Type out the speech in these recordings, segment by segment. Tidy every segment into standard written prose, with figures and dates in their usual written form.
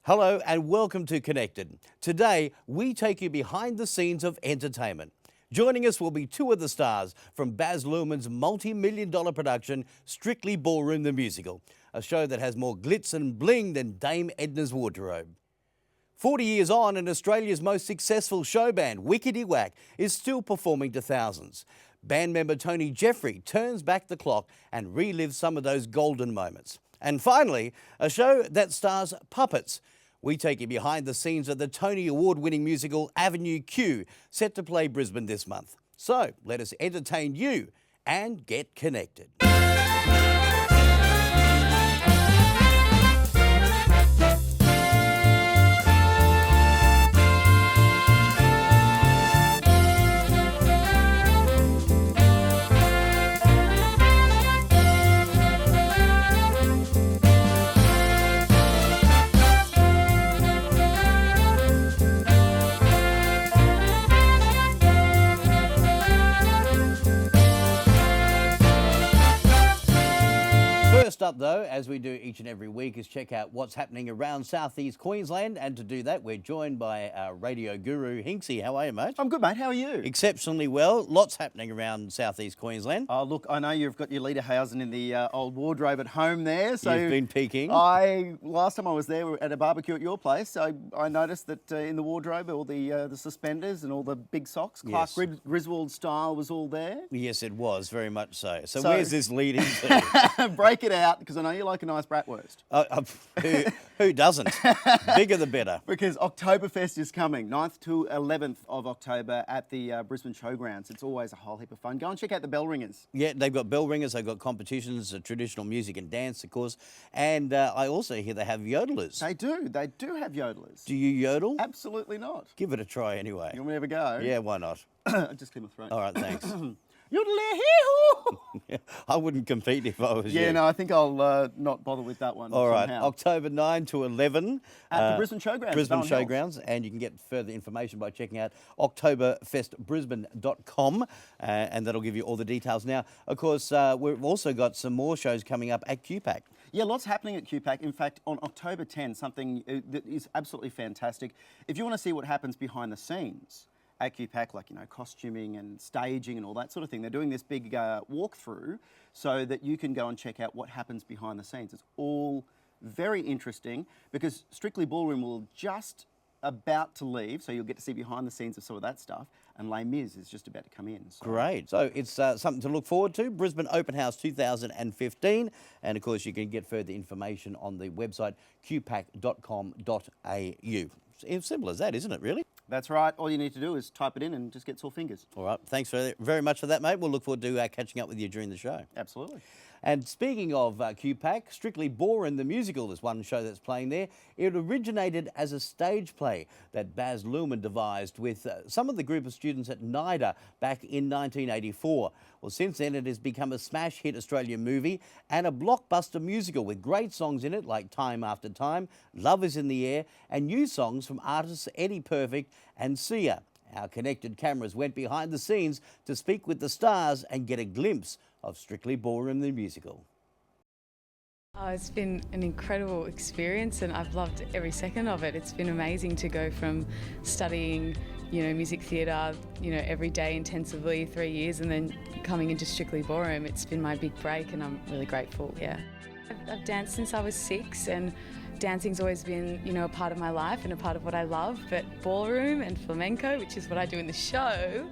Hello and welcome to Connected. Today, we take you behind the scenes of entertainment. Joining us will be two of the stars from Baz Luhrmann's multi-million-dollar production, Strictly Ballroom the Musical, a show that has more glitz and bling than Dame Edna's wardrobe. 40 years on, and Australia's most successful show band, Wickety Wak, is still performing to thousands. Band member Tony Jeffrey turns back the clock and relives some of those golden moments. And finally, a show that stars puppets. We take you behind the scenes of the Tony Award-winning musical Avenue Q, set to play Brisbane this month. So let us entertain you and get connected. First up, though, as we do each and every week, is check out what's happening around southeast Queensland. And to do that, we're joined by our radio guru, Hinksy. How are you, mate? I'm good, mate. How are you? Exceptionally well. Lots happening around southeast Queensland. Oh, look, I know you've got your Lederhausen in the old wardrobe at home there. So You've been peeking. Last time I was there at a barbecue at your place, I noticed that in the wardrobe, all the suspenders and all the big socks, Clark Griswold style was all there. Yes, it was, very much so. So where's this leading to? Break it out, because I know you like a nice bratwurst. Who doesn't? Bigger the better. Because Oktoberfest is coming, 9th to 11th of October at the Brisbane Showgrounds. It's always a whole heap of fun. Go and check out the bell ringers. Yeah, they've got bell ringers, they've got competitions, traditional music and dance, of course. And I also hear they have yodelers. They do have yodelers. Do you yodel? Absolutely not. Give it a try anyway. You want me to have a go? Yeah, why not? Just clear my throat. All right, thanks. Yodelay-hee-hoo! I wouldn't compete if I was you. Yeah, no, I think I'll not bother with that one. All right, somehow. October 9 to 11. At the Brisbane Showgrounds. Brisbane Showgrounds, and you can get further information by checking out oktoberfestbrisbane.com, and that'll give you all the details. Now, of course, we've also got some more shows coming up at QPAC. Yeah, lots happening at QPAC. In fact, on October 10, something that is absolutely fantastic. If you want to see what happens behind the scenes at QPAC, like, costuming and staging and all that sort of thing, they're doing this big walkthrough so that you can go and check out what happens behind the scenes. It's all very interesting because Strictly Ballroom will just about to leave, so you'll get to see behind the scenes of some of that stuff, and Les Mis is just about to come in. So. Great. So it's something to look forward to. Brisbane Open House 2015, and of course you can get further information on the website qpac.com.au. It's simple as that, isn't it, really? That's right. All you need to do is type it in and just get sore fingers. All right. Thanks very much for that, mate. We'll look forward to catching up with you during the show. Absolutely. And speaking of QPAC, Strictly Ballroom the Musical is one show that's playing there. It originated as a stage play that Baz Luhrmann devised with some of the group of students at NIDA back in 1984. Well, since then it has become a smash hit Australian movie and a blockbuster musical with great songs in it like Time After Time, Love Is in the Air, and new songs from artists Eddie Perfect and Sia. Our connected cameras went behind the scenes to speak with the stars and get a glimpse of Strictly Ballroom the Musical. Oh, it's been an incredible experience and I've loved every second of it. It's been amazing to go from studying, music theatre, every day intensively 3 years and then coming into Strictly Ballroom. It's been my big break and I'm really grateful, yeah. I've danced since I was 6 and dancing's always been, a part of my life and a part of what I love, but ballroom and flamenco, which is what I do in the show,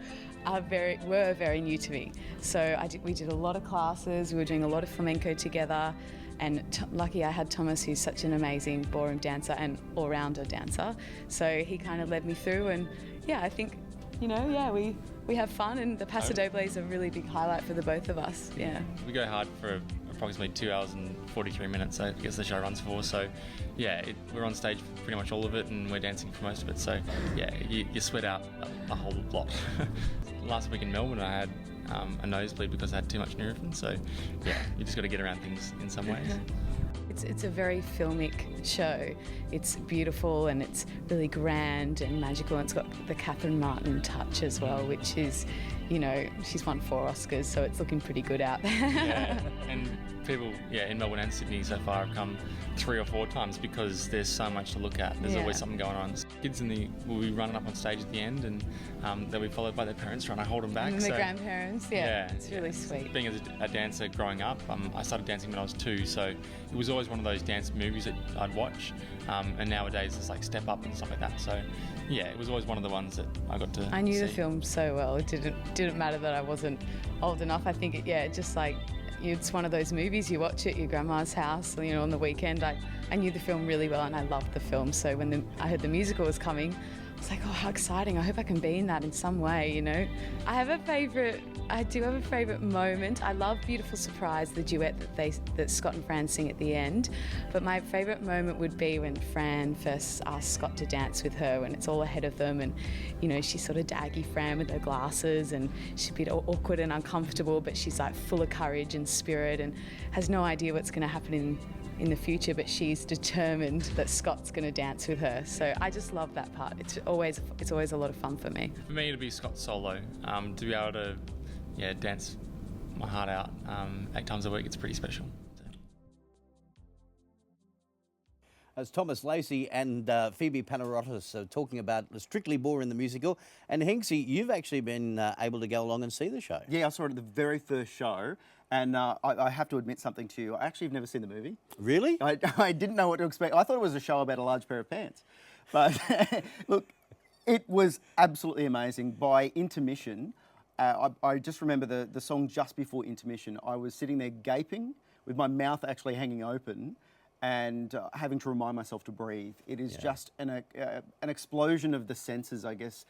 were very new to me. So we did a lot of classes, we were doing a lot of flamenco together, and lucky I had Thomas, who's such an amazing ballroom dancer and all-rounder dancer. So he kind of led me through, and yeah, I think, we have fun, and the Paso Doble is a really big highlight for the both of us, yeah. We go hard for approximately 2 hours and 43 minutes, I guess the show runs for. So yeah, we're on stage for pretty much all of it and we're dancing for most of it. So yeah, you sweat out a whole lot. Last week in Melbourne I had a nosebleed because I had too much Nurofen. So yeah, you just got to get around things in some ways. It's a very filmic show. It's beautiful and it's really grand and magical, and it's got the Catherine Martin touch as well, which is, you know, she's won 4 Oscars, so it's looking pretty good out there. Yeah, and people, in Melbourne and Sydney so far have come 3 or 4 times because there's so much to look at. There's always something going on. Kids will be running up on stage at the end, and they'll be followed by their parents trying to hold them back. And the grandparents, it's really sweet. Being as a dancer growing up, I started dancing when I was 2, so it was always one of those dance movies that I'd watch, and nowadays it's like Step Up and stuff like that. So yeah, it was always one of the ones that I got to I knew see. the film so well. It didn't matter that I wasn't old enough. I think just like, it's one of those movies you watch at your grandma's house, you know, on the weekend. I knew the film really well and I loved the film. So when I heard the musical was coming, I was like, oh, how exciting. I hope I can be in that in some way, you know. I do have a favourite moment. I love Beautiful Surprise, the duet that Scott and Fran sing at the end. But my favourite moment would be when Fran first asked Scott to dance with her, when it's all ahead of them, and, you know, she's sort of daggy Fran with her glasses, and she's a bit awkward and uncomfortable, but she's like full of courage and spirit and has no idea what's going to happen in the future, but she's determined that Scott's going to dance with her. So I just love that part. It's always a lot of fun for me. For me, to be Scott's solo, to be able to dance my heart out 8 times a week, it's pretty special. As Thomas Lacey and Phoebe Panagiotis are talking about Strictly Ballroom the musical. And Hinksy, you've actually been able to go along and see the show. Yeah, I saw it at the very first show, and I have to admit something to you. I actually have never seen the movie. Really? I didn't know what to expect. I thought it was a show about a large pair of pants. But look, it was absolutely amazing. By intermission, I just remember the song just before intermission. I was sitting there gaping with my mouth actually hanging open and having to remind myself to breathe. It is just an explosion of the senses, I guess.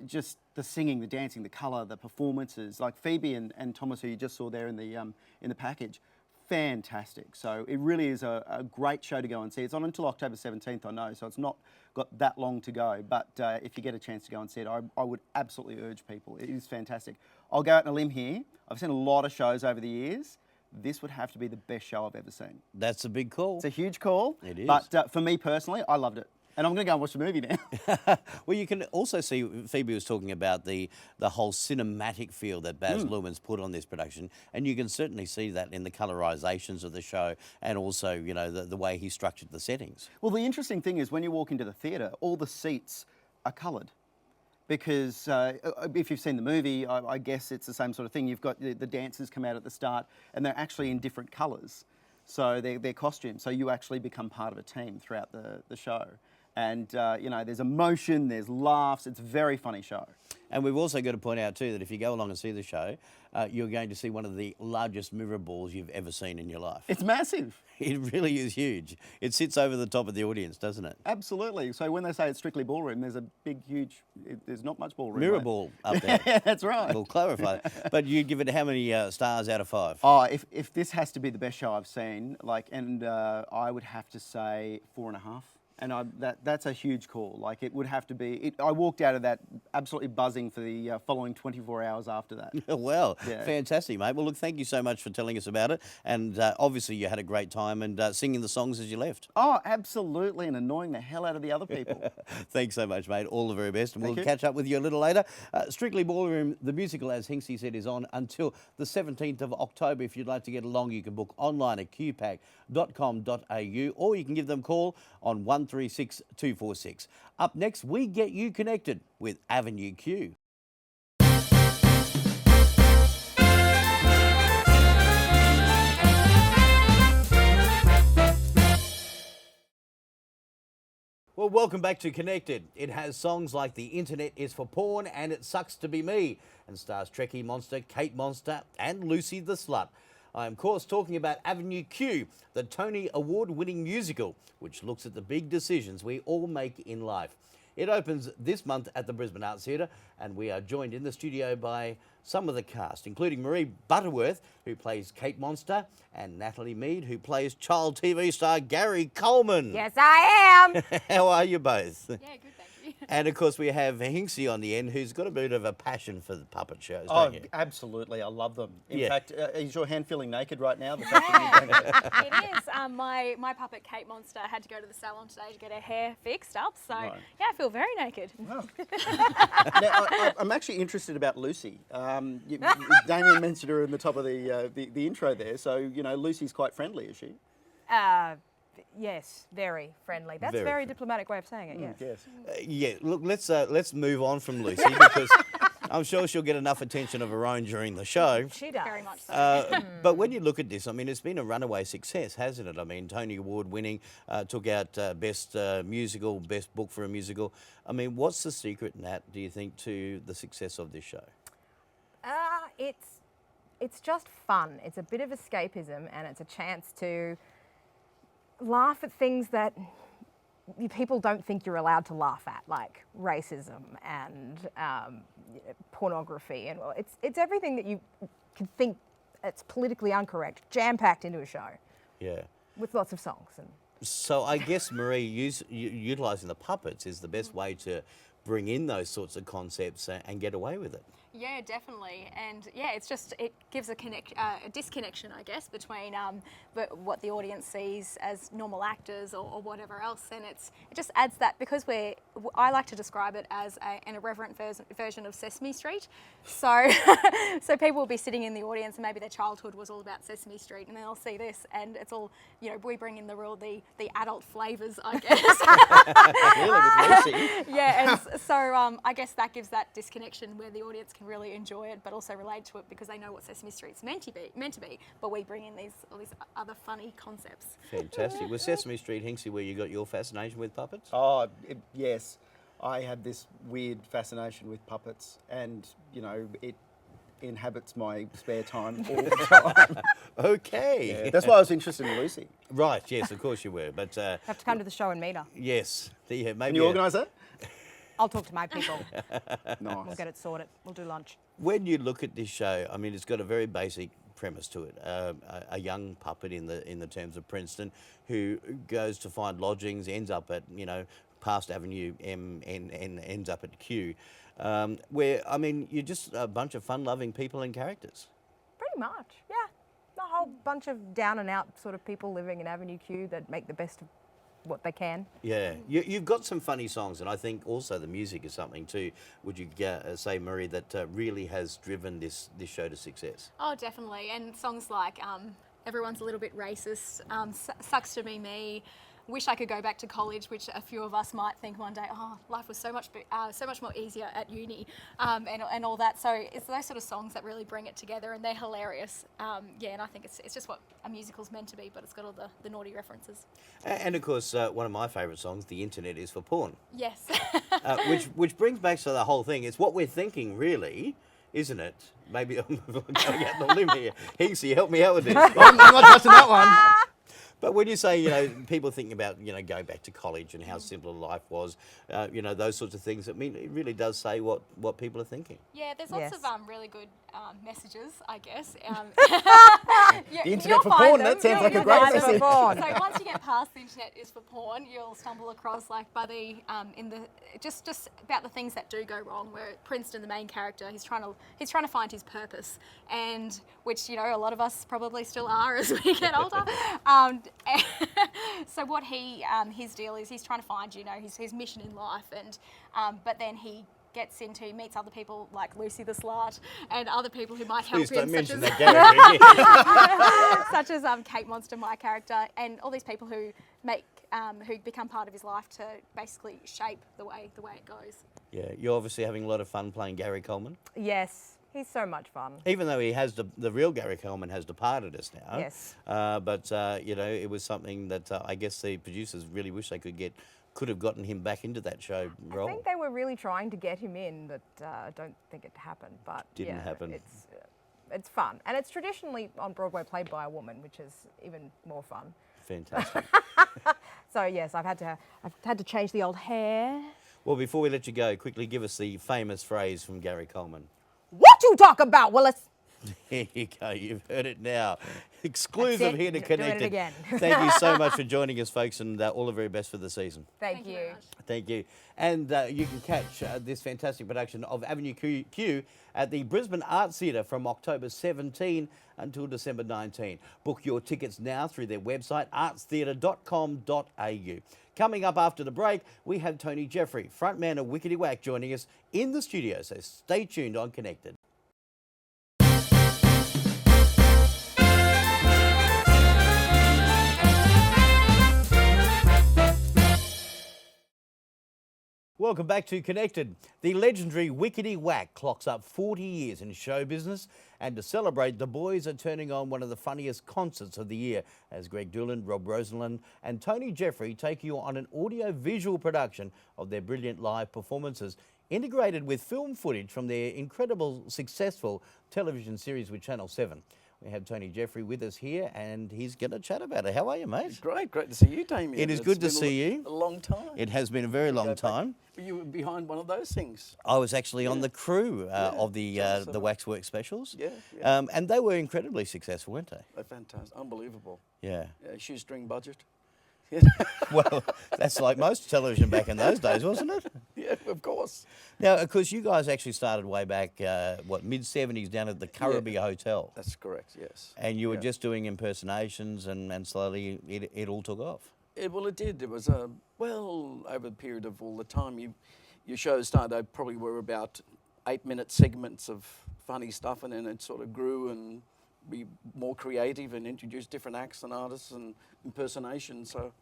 Just the singing, the dancing, the colour, the performances. Like Phoebe and Thomas, who you just saw there in the package, fantastic. So it really is a great show to go and see. It's on until October 17th, I know, so it's not got that long to go. But if you get a chance to go and see it, I would absolutely urge people. It is fantastic. I'll go out on a limb here. I've seen a lot of shows over the years. This would have to be the best show I've ever seen. That's a big call. It's a huge call. It is. But for me personally, I loved it. And I'm going to go and watch the movie now. Well, you can also see, Phoebe was talking about the whole cinematic feel that Baz Luhrmann's put on this production, and you can certainly see that in the colourisations of the show and also, you know, the way he structured the settings. Well, the interesting thing is when you walk into the theatre, all the seats are coloured. Because if you've seen the movie, I guess it's the same sort of thing. You've got the dancers come out at the start and they're actually in different colours. So they're costumes. So you actually become part of a team throughout the show. And, you know, there's emotion, there's laughs. It's a very funny show. And we've also got to point out too that if you go along and see the show, you're going to see one of the largest mirror balls you've ever seen in your life. It's massive. It really is huge. It sits over the top of the audience, doesn't it? Absolutely. So when they say it's Strictly Ballroom, there's a big, huge, there's not much ballroom. Mirror ball up there. Yeah, that's right. We'll clarify. But you give it how many stars out of 5? Oh, if this has to be the best show I've seen, I would have to say 4.5. And that's a huge call. Like, it would have to be... I walked out of that absolutely buzzing for the following 24 hours after that. Well, fantastic, mate. Well, look, thank you so much for telling us about it. And obviously you had a great time and singing the songs as you left. Oh, absolutely, and annoying the hell out of the other people. Thanks so much, mate. All the very best. And we'll catch up with you a little later. Strictly Ballroom, the musical, as Hinksy said, is on until the 17th of October. If you'd like to get along, you can book online at qpack.com.au, or you can give them a call on 136 246. Up next, we get you connected with Avenue Q. Well, welcome back to Connected. It has songs like The Internet is for Porn and It Sucks to Be Me, and stars Trekkie Monster, Kate Monster and Lucy the Slut. I am, of course, talking about Avenue Q, the Tony Award-winning musical, which looks at the big decisions we all make in life. It opens this month at the Brisbane Arts Theatre, and we are joined in the studio by some of the cast, including Marie Butterworth, who plays Kate Monster, and Natalie Mead, who plays child TV star Gary Coleman. Yes, I am. How are you both? Yeah, good, thank you. And of course, we have Hinksy on the end, who's got a bit of a passion for the puppet shows, Oh, don't you? absolutely. I love them. In Yeah. fact, is your hand feeling naked right now? The fact that you're going to- It is. My puppet Kate Monster had to go to the salon today to get her hair fixed up. So Right. yeah, I feel very naked. Now, I'm actually interested about Lucy. Damien mentioned her in the top of the intro there. So, you know, Lucy's quite friendly, is she? Yes, very friendly. That's a Very very friendly. diplomatic way of saying it, yes. Yes. Yeah, look, let's move on from Lucy because I'm sure she'll get enough attention of her own during the show. She does. Very much so. But when you look at this, I mean, it's been a runaway success, hasn't it? I mean, Tony Award winning, took out Best Musical, Best Book for a Musical. I mean, what's the secret, Nat, do you think, to the success of this show? It's just fun. It's a bit of escapism, and it's a chance to laugh at things that people don't think you're allowed to laugh at, like racism and pornography, and it's everything that you can think it's politically incorrect, jam-packed into a show Yeah. with lots of songs. And So I guess, Marie, utilising the puppets is the best way to bring in those sorts of concepts and get away with it. Yeah, definitely, and yeah, it gives a disconnection, I guess, between what the audience sees as normal actors or whatever else, and it just adds that, because I like to describe it as an irreverent version of Sesame Street. So so people will be sitting in the audience and maybe their childhood was all about Sesame Street, and then they'll see this and it's all, you know, we bring in the adult flavours, I guess. Really, with Lucy. Yeah, and so I guess that gives that disconnection where the audience can really enjoy it, but also relate to it because they know what Sesame Street's meant to be. But we bring in all these other funny concepts. Fantastic. Was Sesame Street, Hinksy, where you got your fascination with puppets? Oh, yes. I have this weird fascination with puppets, and, you know, it inhabits my spare time all the time. Okay. Yeah, that's why I was interested in Lucy. Right, yes, of course you were. But have to come to the show and meet her. yes, yeah, maybe. Can you organise that? I'll talk to my people. Nice. We'll get it sorted. We'll do lunch. When you look at this show, I mean, it's got a very basic premise to it. A young puppet in the terms of Princeton who goes to find lodgings, ends up at, you know, past Avenue M and ends up at Q, where, I mean, you're just a bunch of fun-loving people and characters. Pretty much, yeah. A whole bunch of down-and-out sort of people living in Avenue Q that make the best of what they can. Yeah, you've got some funny songs, and I think also the music is something too. Would you say, Marie, that really has driven this show to success? Oh, definitely. And songs like Everyone's a Little Bit Racist, Sucks to Be Me, Wish I Could Go Back to College, which a few of us might think one day, oh, life was so much more easier at uni, and all that. So it's those sort of songs that really bring it together, and they're hilarious. Yeah, and I think it's just what a musical's meant to be, but it's got all the naughty references. And of course, one of my favourite songs, "The Internet Is for Porn," Yes. which brings back to the whole thing. It's what we're thinking, really, isn't it? Maybe I'm going out on a limb here. Hinksy, help me out with this. I'm not touching that one. But when you say, you know, people thinking about, you know, going back to college and how simple life was, you know, those sorts of things, I mean, it really does say what people are thinking. Yeah, there's lots Yes. of really good messages, I guess. The internet for porn, that sounds like a great find them message. for porn. So once you get past the internet is for porn, you'll stumble across just about the things that do go wrong. Where Princeton, the main character, he's trying to find his purpose, and which, you know, a lot of us probably still are as we get older. So what his deal is, he's trying to find, you know, his mission in life, and but then he meets other people like Lucy the Slut and other people who might help Please don't him, mention that character. such as Kate Monster, my character, and all these people who become part of his life to basically shape the way it goes. Yeah, you're obviously having a lot of fun playing Gary Coleman. Yes, he's so much fun. Even though he has the real Gary Coleman has departed us now. Yes. But you know, it was something that I guess the producers really wish they could have gotten him back into that show role. I think they were really trying to get him in, but I don't think it happened. But Didn't yeah, happen. It's fun, and it's traditionally on Broadway played by a woman, which is even more fun. Fantastic. So yes, I've had to change the old hair. Well, before we let you go, quickly give us the famous phrase from Gary Coleman. What you talk about, Willis? Here you go. You've heard it now. Exclusive it. here to Doing it Connected. again. Thank you so much for joining us, folks, and all the very best for the season. Thank you you. very much. Thank you. And you can catch this fantastic production of Avenue Q at the Brisbane Arts Theatre from October 17 until December 19. Book your tickets now through their website, artstheatre.com.au. Coming up after the break, we have Tony Jeffrey, frontman of Wickety Wak, joining us in the studio, so stay tuned on Connected. Welcome back to Connected. The legendary Wickety Wak clocks up 40 years in show business, and to celebrate, the boys are turning on one of the funniest concerts of the year as Greg Doolan, Rob Rosenland and Tony Jeffrey take you on an audio-visual production of their brilliant live performances, integrated with film footage from their incredible, successful television series with Channel 7. We have Tony Jeffrey with us here, and he's going to chat about it. How are you, mate? Great to see you, Damien. It is good to see you. A long time. It has been a very long time. You were behind one of those things. I was actually on the crew of the Channel Waxwork specials. Yeah. And they were incredibly successful, weren't they? They're fantastic, unbelievable. Yeah. Shoestring budget. Well, that's like most television back in those days, wasn't it? Yeah, of course. Now, of course, you guys actually started way back, mid-70s down at the Currabee Hotel. That's correct, yes. And you were just doing impersonations, and slowly it all took off. Well, it did. It was, over a period of all the time, your shows started, probably were about 8-minute segments of funny stuff, and then it sort of grew and be more creative and introduce different acts and artists and impersonations. So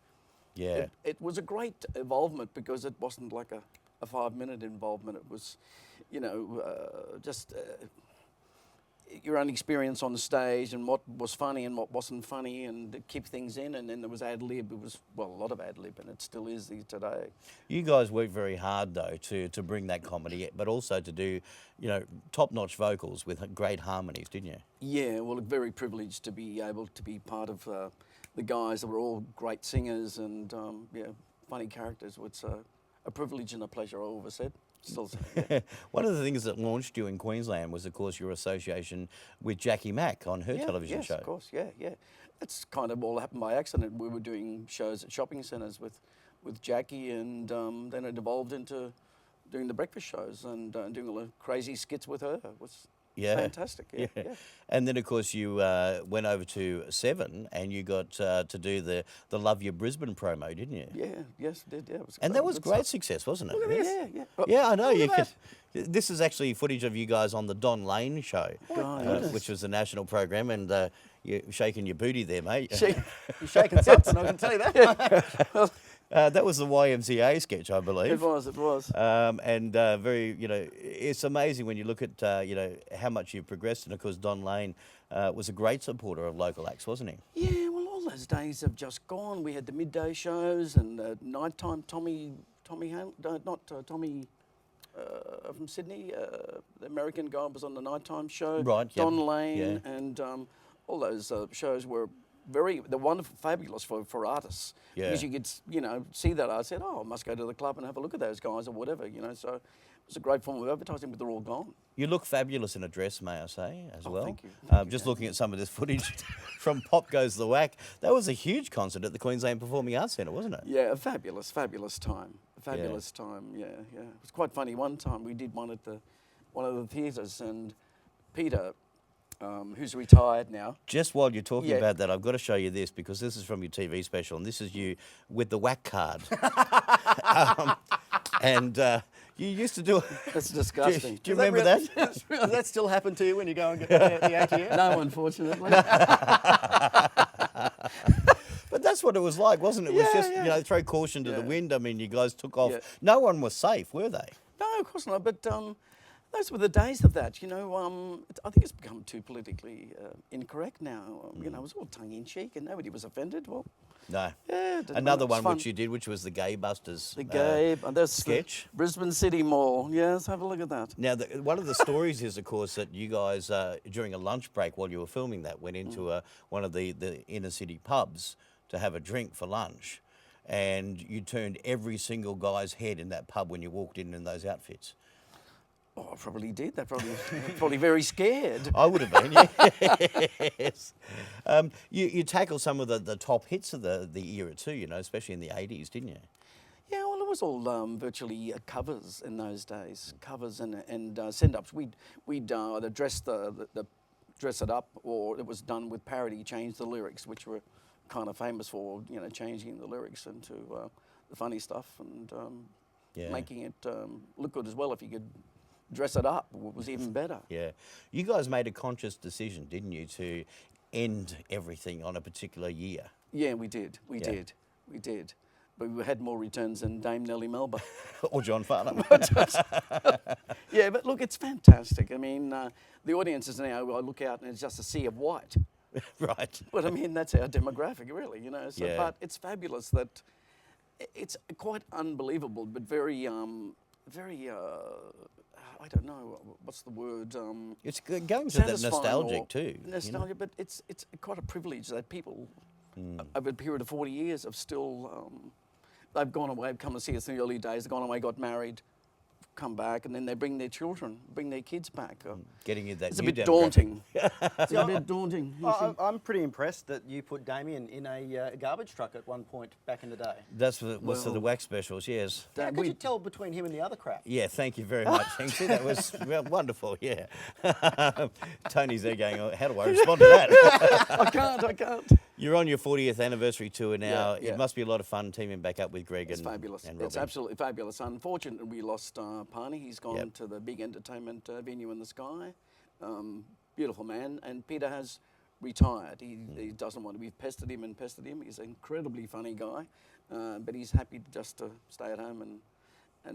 Yeah. it was a great involvement because it wasn't like a 5-minute involvement. It was, just your own experience on the stage and what was funny and what wasn't funny, and to keep things in. And then there was ad lib. It was, a lot of ad lib, and it still is today. You guys worked very hard, though, to bring that comedy, but also to do, top-notch vocals with great harmonies, didn't you? Yeah, well, very privileged to be able to be part of the guys that were all great singers and, funny characters. It's a privilege and a pleasure, I always said. Still say, yeah. One of the things that launched you in Queensland was, of course, your association with Jackie Mack on her television show. Yes, of course, yeah. It's kind of all happened by accident. We were doing shows at shopping centres with Jackie, and then it evolved into doing the breakfast shows and doing all the crazy skits with her. It was fantastic, yeah. And then, of course, you went over to Seven, and you got to do the Love Your Brisbane promo, didn't you? Yeah, yes, it did, yeah. It was And that was good great stuff. success, wasn't it? Look at this. Yeah. Yeah, I know. Look You at could, this is actually footage of you guys on the Don Lane show, which was a national program, and you're shaking your booty there, mate. You're shaking something, I can tell you that. That was the YMCA sketch, I believe. It was. And very, it's amazing when you look at, how much you've progressed. And of course, Don Lane was a great supporter of local acts, wasn't he? Yeah, well, all those days have just gone. We had the midday shows and nighttime. Tommy from Sydney, the American guy, was on the nighttime show. Right. Don Lane and all those shows were they're wonderful, fabulous for artists. Yeah. Because you could, see that. I said, I must go to the club and have a look at those guys or whatever, So it was a great form of advertising, but they're all gone. You look fabulous in a dress, may I say, as well. Thank you. Just looking at some of this footage from Pop Goes the Whack, that was a huge concert at the Queensland Performing Arts Centre, wasn't it? Yeah, a fabulous time. Yeah. It was quite funny. One time we did one at one of the theatres, and Peter, who's retired now. Just while you're talking about that, I've got to show you this, because this is from your TV special, and this is you with the whack card. You used to do it. That's disgusting. Do you remember that? Does that still happen to you when you go and get the ATM? No, unfortunately. But that's what it was like, wasn't it? It was just, throw caution to the wind. I mean, you guys took off. Yeah. No one was safe, were they? No, of course not. But those were the days of that. I think it's become too politically incorrect now. It was all tongue-in-cheek and nobody was offended. Well, No. yeah. Another one fun. which you did, which was the Gay Busters That's sketch. the Brisbane City Mall. Yeah, let's have a look at that. Now, one of the stories is, of course, that you guys, during a lunch break while you were filming that, went into one of the inner city pubs to have a drink for lunch, and you turned every single guy's head in that pub when you walked in those outfits. Oh, I probably did. They're probably very scared. I would have been, yes. You tackled some of the top hits of the era too, you know, especially in the 80s, didn't you? Yeah, well, it was all virtually covers in those days, covers and send-ups. We'd either dress dress it up, or it was done with parody, change the lyrics, which were kind of famous for, you know, changing the lyrics into the funny stuff and making it look good as well. If you could dress it up, it was even better. Yeah. You guys made a conscious decision, didn't you, to end everything on a particular year? Yeah, we did. We did. But we had more returns than Dame Nellie Melba. Or John Farnham. Yeah, but look, it's fantastic. I mean, the audiences now, I look out and it's just a sea of white. Right. But I mean, that's our demographic, really, you know. So, Yeah. But it's fabulous that it's quite unbelievable, but very, I don't know, what's the word? It's going to that Satisfying nostalgic or too. Nostalgia, you know? But it's quite a privilege that people, over a period of 40 years, have still, they've gone away, come to see us in the early days, they've gone away, got married, come back, and then they bring their children, bring their kids back. Getting you that It's a new bit demographic. daunting. It's a bit daunting. you see. I'm pretty impressed that you put Damien in a garbage truck at one point back in the day. That's for the Well- wax specials, yes. How That could we- you tell between him and the other crap? Yeah, thank you very much, Hinksy. That was wonderful, yeah. Tony's there going, oh, how do I respond to that? I can't. You're on your 40th anniversary tour now. Yeah. It must be a lot of fun teaming back up with Greg It's and fabulous. and It's Robin. absolutely fabulous. Unfortunately, we lost Parney. He's gone Yep. to the big entertainment venue in the sky. Beautiful man. And Peter has retired. He doesn't want to. We've pestered him. He's an incredibly funny guy, but he's happy just to stay at home and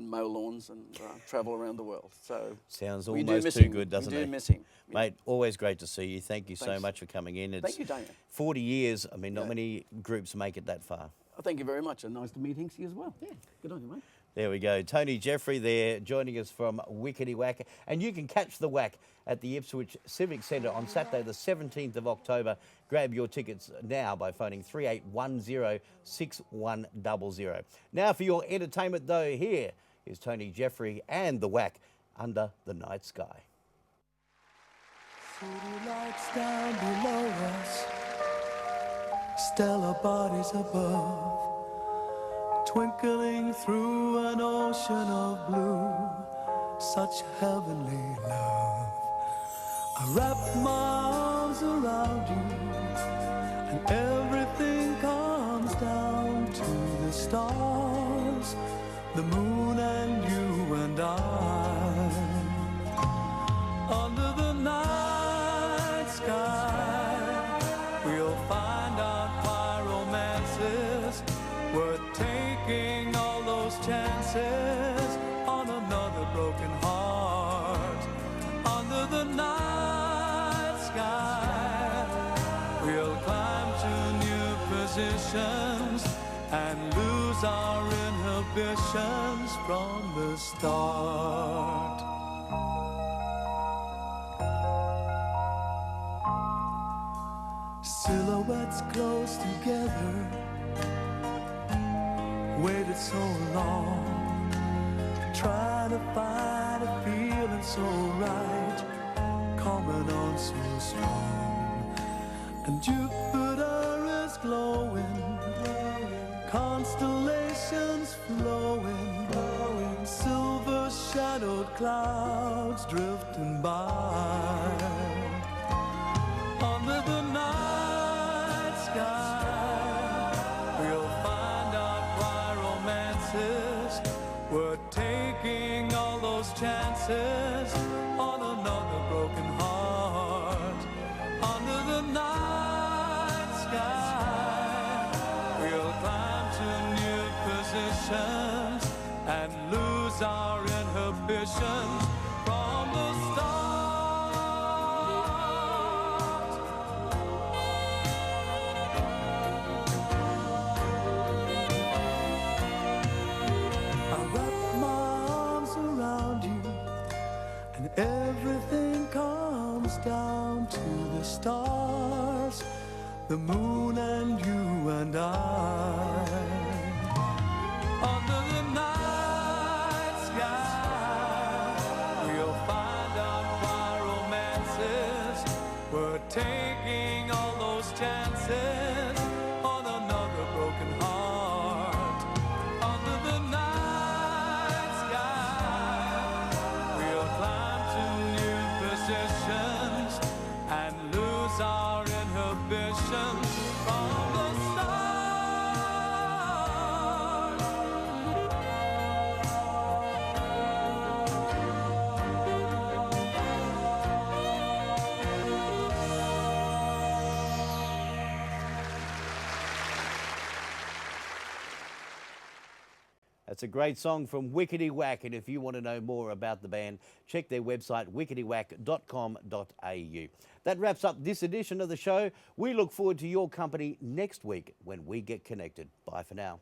mow lawns and travel around the world. So Sounds we do almost miss too him. good, doesn't we it? do miss him. Yeah. Mate, always great to see you. Thank you so Thanks. much for coming in. It's Thank you, Damien. 40 years. I mean, not many groups make it that far. Oh, thank you very much, and nice to meet Hinksy as well. Yeah, good on you, mate. There we go. Tony Jeffrey there joining us from Wickety Wak. And you can catch the Wak at the Ipswich Civic Centre on Saturday the 17th of October. Grab your tickets now by phoning 38106100. Now for your entertainment though, here is Tony Jeffrey and the Wak under the night sky. City lights down below us, stellar bodies above, twinkling through an ocean of blue, such heavenly love. I wrap my arms around you, and everything comes down to the stars, the moon and you and I. Under the night sky, we'll find out why romances were taking all those chances on another broken heart. Under the night sky, we'll climb to new positions and lose our inhibitions from the start. Silhouettes close together, waited so long, trying to find a feeling so right, coming on so strong. And Jupiter is glowing, constellations flowing, silver shadowed clouds drifting by. Under the night sky, we'll find out why romances were taking all those chances on another broken heart. Under the night sky, we'll climb to new positions and lose our inhibitions from the start. I wrap my arms around you, and everything comes down to the stars, the moon and you and I. Under the night sky, we'll That's a great song from Wickety Wak, and if you want to know more about the band, check their website, wicketywak.com.au. That wraps up this edition of the show. We look forward to your company next week when we get connected. Bye for now.